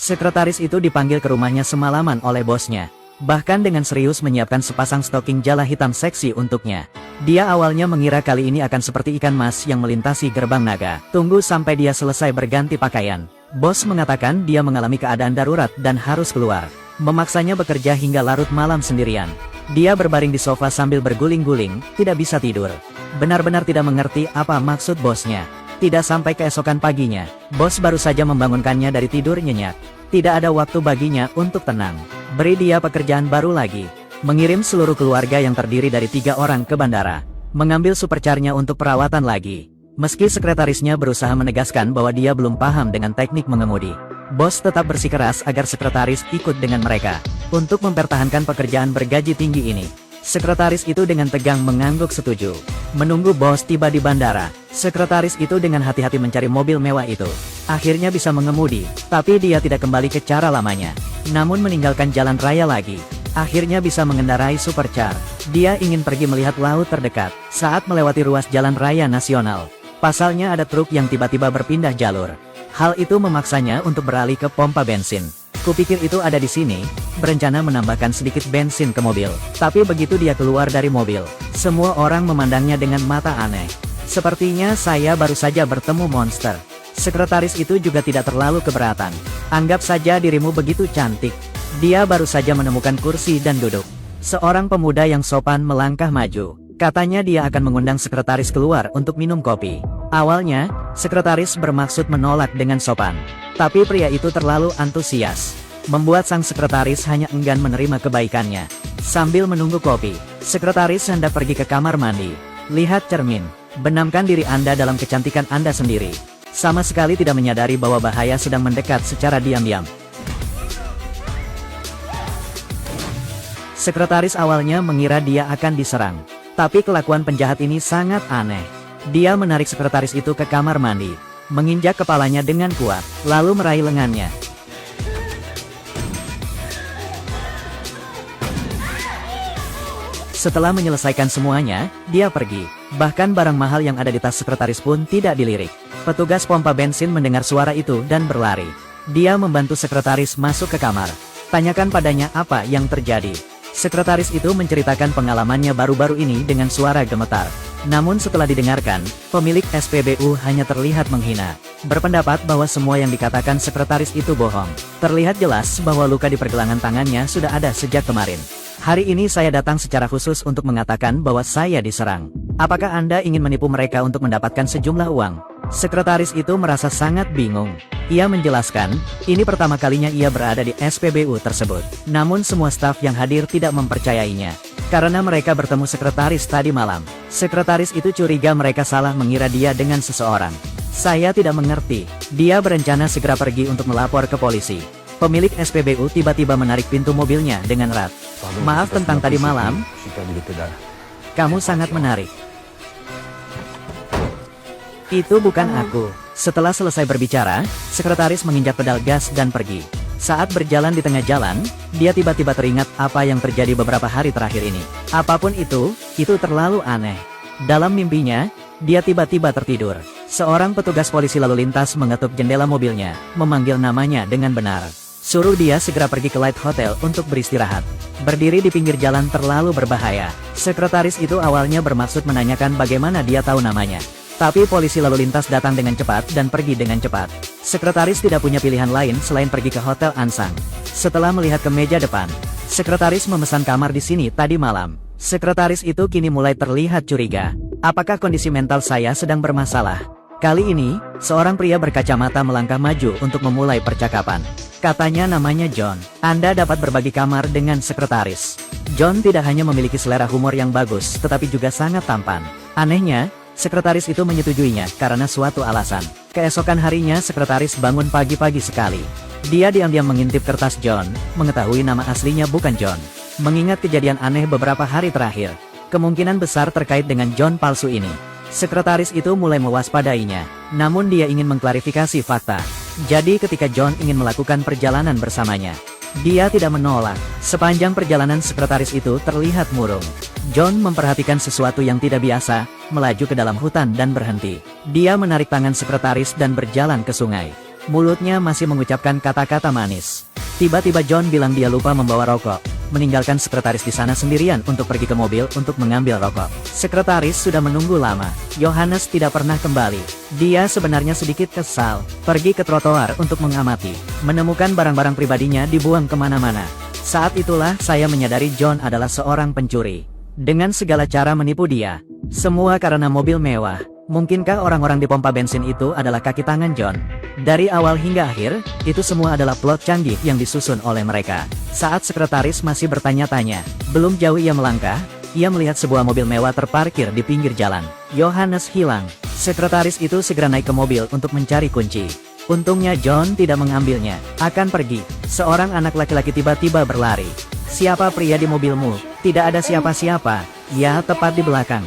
Sekretaris itu dipanggil ke rumahnya semalaman oleh bosnya. Bahkan dengan serius menyiapkan sepasang stoking jala hitam seksi untuknya. Dia awalnya mengira kali ini akan seperti ikan mas yang melintasi gerbang naga. Tunggu sampai dia selesai berganti pakaian. Bos mengatakan dia mengalami keadaan darurat dan harus keluar. Memaksanya bekerja hingga larut malam sendirian. Dia berbaring di sofa sambil berguling-guling, tidak bisa tidur. Benar-benar tidak mengerti apa maksud bosnya. Tidak sampai keesokan paginya, bos baru saja membangunkannya dari tidur nyenyak. Tidak ada waktu baginya untuk tenang. Beri dia pekerjaan baru lagi. Mengirim seluruh keluarga yang terdiri dari 3 orang ke bandara. Mengambil supercarnya untuk perawatan lagi. Meski sekretarisnya berusaha menegaskan bahwa dia belum paham dengan teknik mengemudi, bos tetap bersikeras agar sekretaris ikut dengan mereka. Untuk mempertahankan pekerjaan bergaji tinggi ini, sekretaris itu dengan tegang mengangguk setuju. Menunggu bos tiba di bandara, sekretaris itu dengan hati-hati mencari mobil mewah itu. Akhirnya bisa mengemudi, tapi dia tidak kembali ke cara lamanya. Namun meninggalkan jalan raya lagi. Akhirnya bisa mengendarai supercar. Dia ingin pergi melihat laut terdekat. Saat melewati ruas jalan raya nasional, pasalnya ada truk yang tiba-tiba berpindah jalur. Hal itu memaksanya untuk beralih ke pompa bensin. Kupikir itu ada di sini, berencana menambahkan sedikit bensin ke mobil. Tapi begitu dia keluar dari mobil, semua orang memandangnya dengan mata aneh. Sepertinya saya baru saja bertemu monster. Sekretaris itu juga tidak terlalu keberatan. Anggap saja dirimu begitu cantik. Dia baru saja menemukan kursi dan duduk. Seorang pemuda yang sopan melangkah maju. Katanya dia akan mengundang sekretaris keluar untuk minum kopi. Awalnya, sekretaris bermaksud menolak dengan sopan. Tapi pria itu terlalu antusias. Membuat sang sekretaris hanya enggan menerima kebaikannya. Sambil menunggu kopi, sekretaris hendak pergi ke kamar mandi. Lihat cermin. Benamkan diri Anda dalam kecantikan Anda sendiri. Sama sekali tidak menyadari bahwa bahaya sedang mendekat secara diam-diam. Sekretaris awalnya mengira dia akan diserang. Tapi kelakuan penjahat ini sangat aneh. Dia menarik sekretaris itu ke kamar mandi. Menginjak kepalanya dengan kuat, lalu meraih lengannya. Setelah menyelesaikan semuanya, dia pergi. Bahkan barang mahal yang ada di tas sekretaris pun tidak dilirik. Petugas pompa bensin mendengar suara itu dan berlari. Dia membantu sekretaris masuk ke kamar. Tanyakan padanya apa yang terjadi. Sekretaris itu menceritakan pengalamannya baru-baru ini dengan suara gemetar. Namun setelah didengarkan, pemilik SPBU hanya terlihat menghina. Berpendapat bahwa semua yang dikatakan sekretaris itu bohong. Terlihat jelas bahwa luka di pergelangan tangannya sudah ada sejak kemarin. Hari ini saya datang secara khusus untuk mengatakan bahwa saya diserang. Apakah Anda ingin menipu mereka untuk mendapatkan sejumlah uang? Sekretaris itu merasa sangat bingung. Ia menjelaskan, ini pertama kalinya ia berada di SPBU tersebut. Namun semua staf yang hadir tidak mempercayainya. Karena mereka bertemu sekretaris tadi malam. Sekretaris itu curiga mereka salah mengira dia dengan seseorang. Saya tidak mengerti. Dia berencana segera pergi untuk melapor ke polisi. Pemilik SPBU tiba-tiba menarik pintu mobilnya dengan erat. Maaf tentang tadi malam. Kamu sangat menarik. Itu bukan aku. Setelah selesai berbicara, sekretaris menginjak pedal gas dan pergi. Saat berjalan di tengah jalan, dia tiba-tiba teringat apa yang terjadi beberapa hari terakhir ini. Apapun itu terlalu aneh. Dalam mimpinya, dia tiba-tiba tertidur. Seorang petugas polisi lalu lintas mengetuk jendela mobilnya, memanggil namanya dengan benar. Suruh dia segera pergi ke Light Hotel untuk beristirahat. Berdiri di pinggir jalan terlalu berbahaya. Sekretaris itu awalnya bermaksud menanyakan bagaimana dia tahu namanya. Tapi polisi lalu lintas datang dengan cepat dan pergi dengan cepat. Sekretaris tidak punya pilihan lain selain pergi ke Hotel Ansang. Setelah melihat ke meja depan, sekretaris memesan kamar di sini tadi malam. Sekretaris itu kini mulai terlihat curiga. Apakah kondisi mental saya sedang bermasalah? Kali ini, seorang pria berkacamata melangkah maju untuk memulai percakapan. Katanya namanya John. Anda dapat berbagi kamar dengan sekretaris. John tidak hanya memiliki selera humor yang bagus, tetapi juga sangat tampan. Anehnya, sekretaris itu menyetujuinya karena suatu alasan. Keesokan harinya sekretaris bangun pagi-pagi sekali. Dia diam-diam mengintip kertas John, mengetahui nama aslinya bukan John. Mengingat kejadian aneh beberapa hari terakhir, kemungkinan besar terkait dengan John palsu ini. Sekretaris itu mulai mewaspadainya, namun dia ingin mengklarifikasi fakta. Jadi ketika John ingin melakukan perjalanan bersamanya, dia tidak menolak. Sepanjang perjalanan sekretaris itu terlihat murung. John memperhatikan sesuatu yang tidak biasa, melaju ke dalam hutan dan berhenti. Dia menarik tangan sekretaris dan berjalan ke sungai. mulutnya masih mengucapkan kata-kata manis. Tiba-tiba John bilang dia lupa membawa rokok, meninggalkan sekretaris di sana sendirian untuk pergi ke mobil untuk mengambil rokok. Sekretaris sudah menunggu lama. Yohanes tidak pernah kembali. Dia sebenarnya sedikit kesal, pergi ke trotoar untuk mengamati, menemukan barang-barang pribadinya dibuang kemana-mana. Saat itulah saya menyadari John adalah seorang pencuri. Dengan segala cara menipu dia. Semua karena mobil mewah. Mungkinkah orang-orang di pompa bensin itu adalah kaki tangan John? Dari awal hingga akhir, itu semua adalah plot canggih yang disusun oleh mereka. Saat sekretaris masih bertanya-tanya, belum jauh ia melangkah, ia melihat sebuah mobil mewah terparkir di pinggir jalan. Yohanes hilang. Sekretaris itu segera naik ke mobil untuk mencari kunci. Untungnya John tidak mengambilnya. Akan pergi, seorang anak laki-laki tiba-tiba berlari. "Siapa pria di mobilmu?" "Tidak ada siapa-siapa." "Ya, tepat di belakang."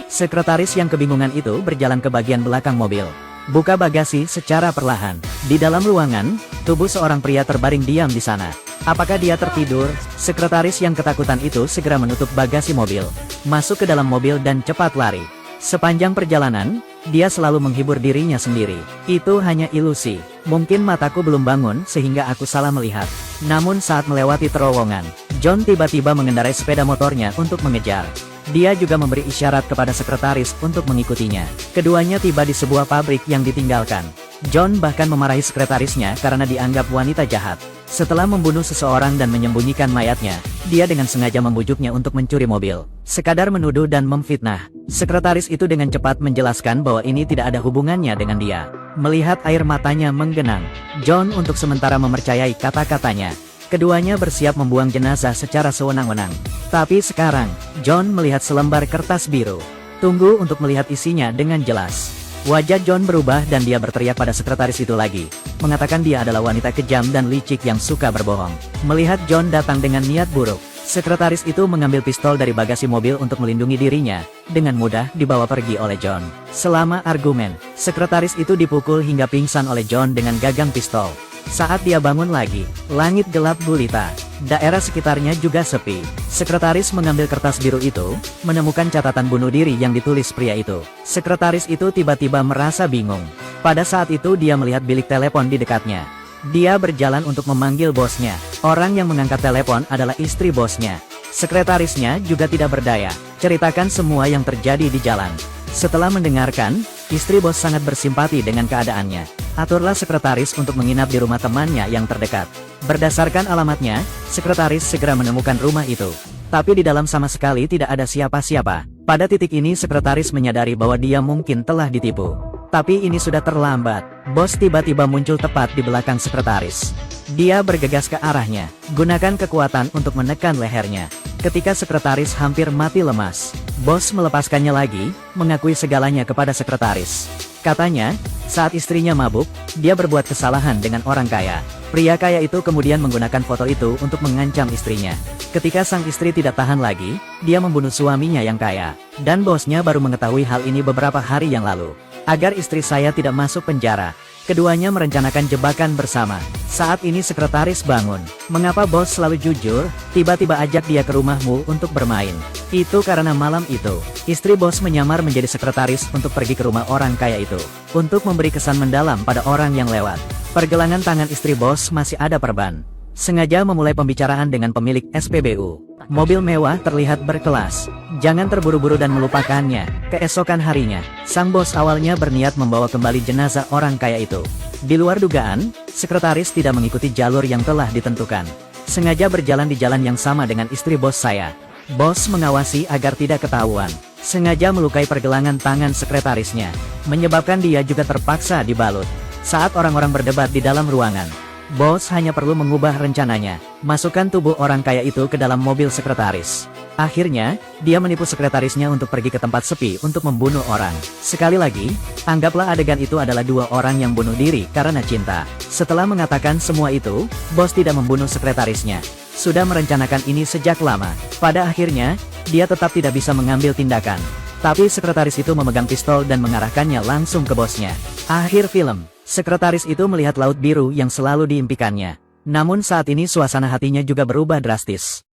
Sekretaris yang kebingungan itu berjalan ke bagian belakang mobil. Buka bagasi secara perlahan. Di dalam ruangan, tubuh seorang pria terbaring diam di sana. Apakah dia tertidur? Sekretaris yang ketakutan itu segera menutup bagasi mobil, masuk ke dalam mobil dan cepat lari. Sepanjang perjalanan, dia selalu menghibur dirinya sendiri. "Itu hanya ilusi. Mungkin mataku belum bangun sehingga aku salah melihat." Namun saat melewati terowongan, John tiba-tiba mengendarai sepeda motornya untuk mengejar. Dia juga memberi isyarat kepada sekretaris untuk mengikutinya. Keduanya tiba di sebuah pabrik yang ditinggalkan. John bahkan memarahi sekretarisnya karena dianggap wanita jahat. Setelah membunuh seseorang dan menyembunyikan mayatnya, dia dengan sengaja membujuknya untuk mencuri mobil. Sekadar menuduh dan memfitnah. Sekretaris itu dengan cepat menjelaskan bahwa ini tidak ada hubungannya dengan dia. Melihat air matanya menggenang, John untuk sementara mempercayai kata-katanya. Keduanya bersiap membuang jenazah secara sewenang-wenang. Tapi sekarang, John melihat selembar kertas biru. Tunggu untuk melihat isinya dengan jelas. Wajah John berubah dan dia berteriak pada sekretaris itu lagi, mengatakan dia adalah wanita kejam dan licik yang suka berbohong. Melihat John datang dengan niat buruk, sekretaris itu mengambil pistol dari bagasi mobil untuk melindungi dirinya, dengan mudah dibawa pergi oleh John. Selama argumen, sekretaris itu dipukul hingga pingsan oleh John dengan gagang pistol. Saat dia bangun lagi, langit gelap gulita. Daerah sekitarnya juga sepi. Sekretaris mengambil kertas biru itu, menemukan catatan bunuh diri yang ditulis pria itu. Sekretaris itu tiba-tiba merasa bingung. Pada saat itu dia melihat bilik telepon di dekatnya. Dia berjalan untuk memanggil bosnya. Orang yang mengangkat telepon adalah istri bosnya. Sekretarisnya juga tidak berdaya. Ceritakan semua yang terjadi di jalan. Setelah mendengarkan, istri bos sangat bersimpati dengan keadaannya. Aturlah sekretaris untuk menginap di rumah temannya yang terdekat. Berdasarkan alamatnya, sekretaris segera menemukan rumah itu. Tapi di dalam sama sekali tidak ada siapa-siapa. Pada titik ini sekretaris menyadari bahwa dia mungkin telah ditipu. Tapi ini sudah terlambat. Bos tiba-tiba muncul tepat di belakang sekretaris. Dia bergegas ke arahnya, gunakan kekuatan untuk menekan lehernya. Ketika sekretaris hampir mati lemas, bos melepaskannya lagi, mengakui segalanya kepada sekretaris. Katanya, saat istrinya mabuk, dia berbuat kesalahan dengan orang kaya. Pria kaya itu kemudian menggunakan foto itu untuk mengancam istrinya. Ketika sang istri tidak tahan lagi, dia membunuh suaminya yang kaya. Dan bosnya baru mengetahui hal ini beberapa hari yang lalu. Agar istri saya tidak masuk penjara, keduanya merencanakan jebakan bersama. Saat ini sekretaris bangun. "Mengapa bos selalu jujur? Tiba-tiba ajak dia ke rumahmu untuk bermain." Itu karena malam itu, istri bos menyamar menjadi sekretaris untuk pergi ke rumah orang kaya itu, untuk memberi kesan mendalam pada orang yang lewat. Pergelangan tangan istri bos masih ada perban. Sengaja memulai pembicaraan dengan pemilik SPBU. Mobil mewah terlihat berkelas. Jangan terburu-buru dan melupakannya. Keesokan harinya, sang bos awalnya berniat membawa kembali jenazah orang kaya itu. Di luar dugaan, sekretaris tidak mengikuti jalur yang telah ditentukan. Sengaja berjalan di jalan yang sama dengan istri bos saya. Bos mengawasi agar tidak ketahuan. Sengaja melukai pergelangan tangan sekretarisnya, menyebabkan dia juga terpaksa dibalut. Saat orang-orang berdebat di dalam ruangan, bos hanya perlu mengubah rencananya, masukkan tubuh orang kaya itu ke dalam mobil sekretaris. Akhirnya, dia menipu sekretarisnya untuk pergi ke tempat sepi untuk membunuh orang. Sekali lagi, anggaplah adegan itu adalah dua orang yang bunuh diri karena cinta. Setelah mengatakan semua itu, bos tidak membunuh sekretarisnya. Sudah merencanakan ini sejak lama. Pada akhirnya, dia tetap tidak bisa mengambil tindakan. Tapi sekretaris itu memegang pistol dan mengarahkannya langsung ke bosnya. Akhir film. Sekretaris itu melihat laut biru yang selalu diimpikannya. Namun saat ini suasana hatinya juga berubah drastis.